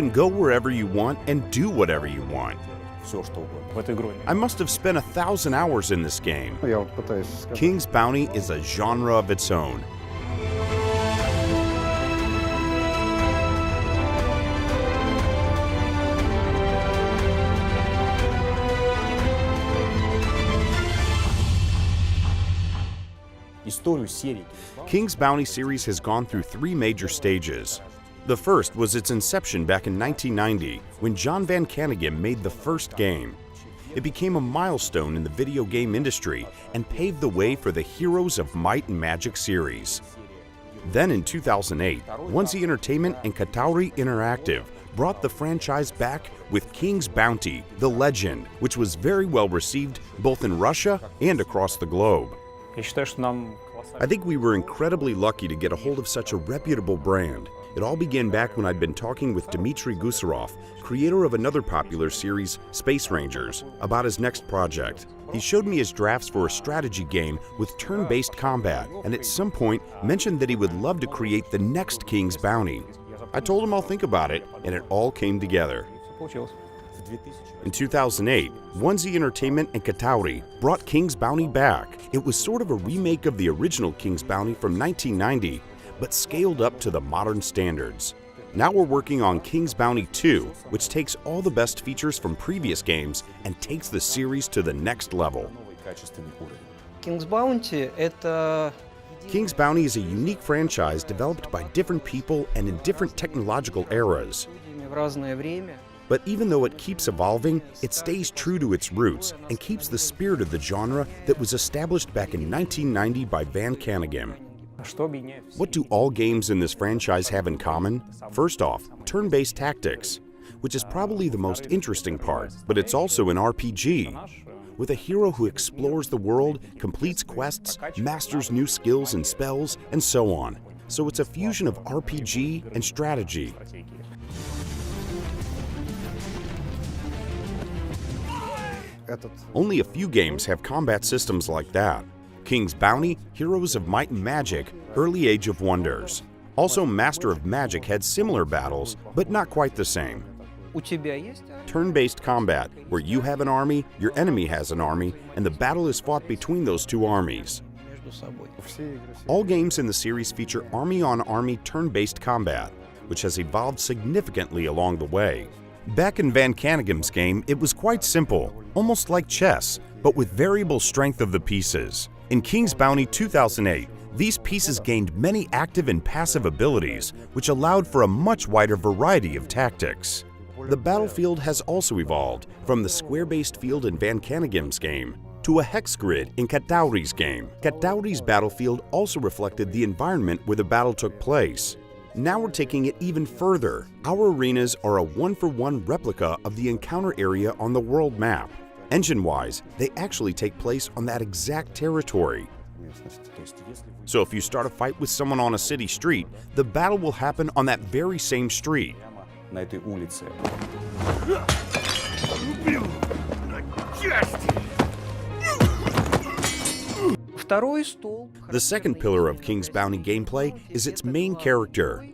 can go wherever you want and do whatever you want. I must have spent 1,000 hours in this game. King's Bounty is a genre of its own. King's Bounty series has gone through 3 major stages. The first was its inception back in 1990, when John Van Caneghem made the first game. It became a milestone in the video game industry and paved the way for the Heroes of Might and Magic series. Then in 2008, Onesie Entertainment and Katauri Interactive brought the franchise back with King's Bounty: The Legend, which was very well received both in Russia and across the globe. I think we were incredibly lucky to get a hold of such a reputable brand. It all began back when I'd been talking with Dmitry Gusarov, creator of another popular series, Space Rangers, about his next project. He showed me his drafts for a strategy game with turn-based combat, and at some point mentioned that he would love to create the next King's Bounty. I told him I'll think about it, and it all came together. In 2008, Onesie Entertainment and Katauri brought King's Bounty back. It was sort of a remake of the original King's Bounty from 1990, but scaled up to the modern standards. Now we're working on King's Bounty 2, which takes all the best features from previous games and takes the series to the next level. King's Bounty is a unique franchise developed by different people and in different technological eras. But even though it keeps evolving, it stays true to its roots and keeps the spirit of the genre that was established back in 1990 by Van Caneghem. What do all games in this franchise have in common? First off, turn-based tactics, which is probably the most interesting part, but it's also an RPG. With a hero who explores the world, completes quests, masters new skills and spells, and so on. So it's a fusion of RPG and strategy. Only a few games have combat systems like that. King's Bounty, Heroes of Might and Magic, Early Age of Wonders. Also, Master of Magic had similar battles, but not quite the same. Turn-based combat, where you have an army, your enemy has an army, and the battle is fought between those two armies. All games in the series feature army-on-army turn-based combat, which has evolved significantly along the way. Back in Van Caneghem's game, it was quite simple, almost like chess, but with variable strength of the pieces. In King's Bounty 2008, these pieces gained many active and passive abilities, which allowed for a much wider variety of tactics. The battlefield has also evolved, from the square-based field in Van Caneghem's game to a hex grid in Katauri's game. Katauri's battlefield also reflected the environment where the battle took place. Now we're taking it even further. Our arenas are a one-for-one replica of the encounter area on the world map. Engine-wise, they actually take place on that exact territory. So if you start a fight with someone on a city street, the battle will happen on that very same street. The second pillar of King's Bounty gameplay is its main character,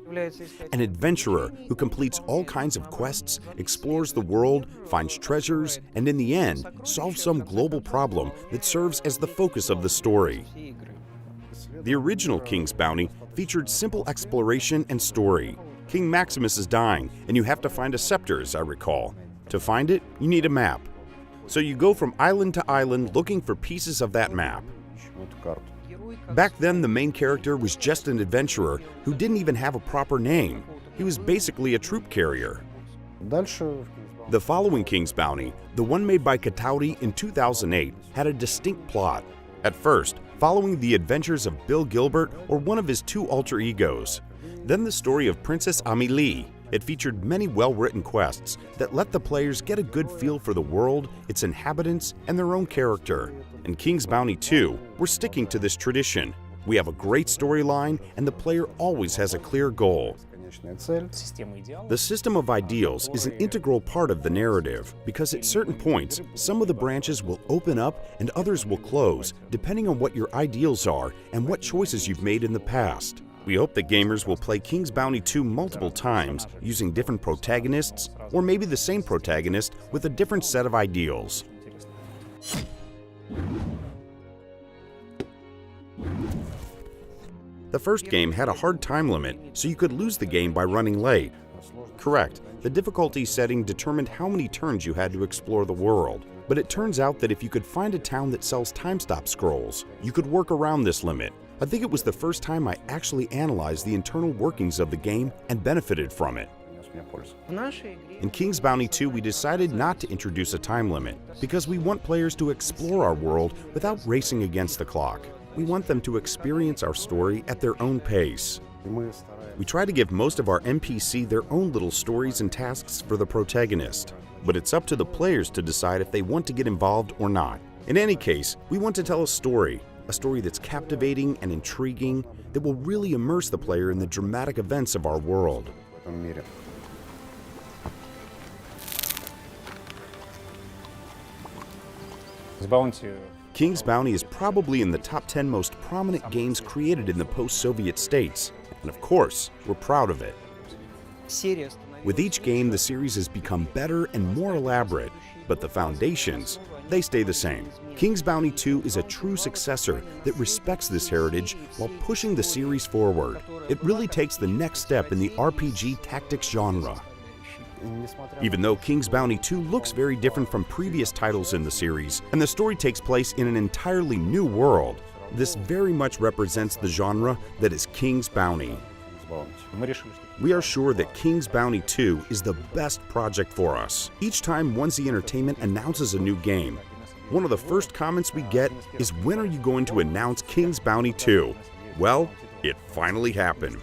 an adventurer who completes all kinds of quests, explores the world, finds treasures, and in the end, solves some global problem that serves as the focus of the story. The original King's Bounty featured simple exploration and story. King Maximus is dying, and you have to find a scepter, as I recall. To find it, you need a map. So you go from island to island looking for pieces of that map. Back then, the main character was just an adventurer who didn't even have a proper name. He was basically a troop carrier. The following King's Bounty, the one made by Katauri in 2008, had a distinct plot. At first, following the adventures of Bill Gilbert or one of his 2 alter egos. Then the story of Princess Amélie. It featured many well-written quests that let the players get a good feel for the world, its inhabitants, and their own character. In King's Bounty 2, we're sticking to this tradition. We have a great storyline, and the player always has a clear goal. The system of ideals is an integral part of the narrative, because at certain points, some of the branches will open up and others will close, depending on what your ideals are and what choices you've made in the past. We hope that gamers will play King's Bounty 2 multiple times, using different protagonists, or maybe the same protagonist with a different set of ideals. The first game had a hard time limit, so you could lose the game by running late. Correct, the difficulty setting determined how many turns you had to explore the world. But it turns out that if you could find a town that sells time-stop scrolls, you could work around this limit. I think it was the first time I actually analyzed the internal workings of the game and benefited from it. In King's Bounty 2, we decided not to introduce a time limit because we want players to explore our world without racing against the clock. We want them to experience our story at their own pace. We try to give most of our NPC their own little stories and tasks for the protagonist, but it's up to the players to decide if they want to get involved or not. In any case, we want to tell a story that's captivating and intriguing, that will really immerse the player in the dramatic events of our world. King's Bounty is probably in the top 10 most prominent games created in the post-Soviet states, and of course, we're proud of it. With each game, the series has become better and more elaborate, but the foundations, they stay the same. King's Bounty 2 is a true successor that respects this heritage while pushing the series forward. It really takes the next step in the RPG tactics genre. Even though King's Bounty 2 looks very different from previous titles in the series, and the story takes place in an entirely new world, this very much represents the genre that is King's Bounty. We are sure that King's Bounty 2 is the best project for us. Each time 1Z Entertainment announces a new game, one of the first comments we get is, "When are you going to announce King's Bounty 2? Well, it finally happened.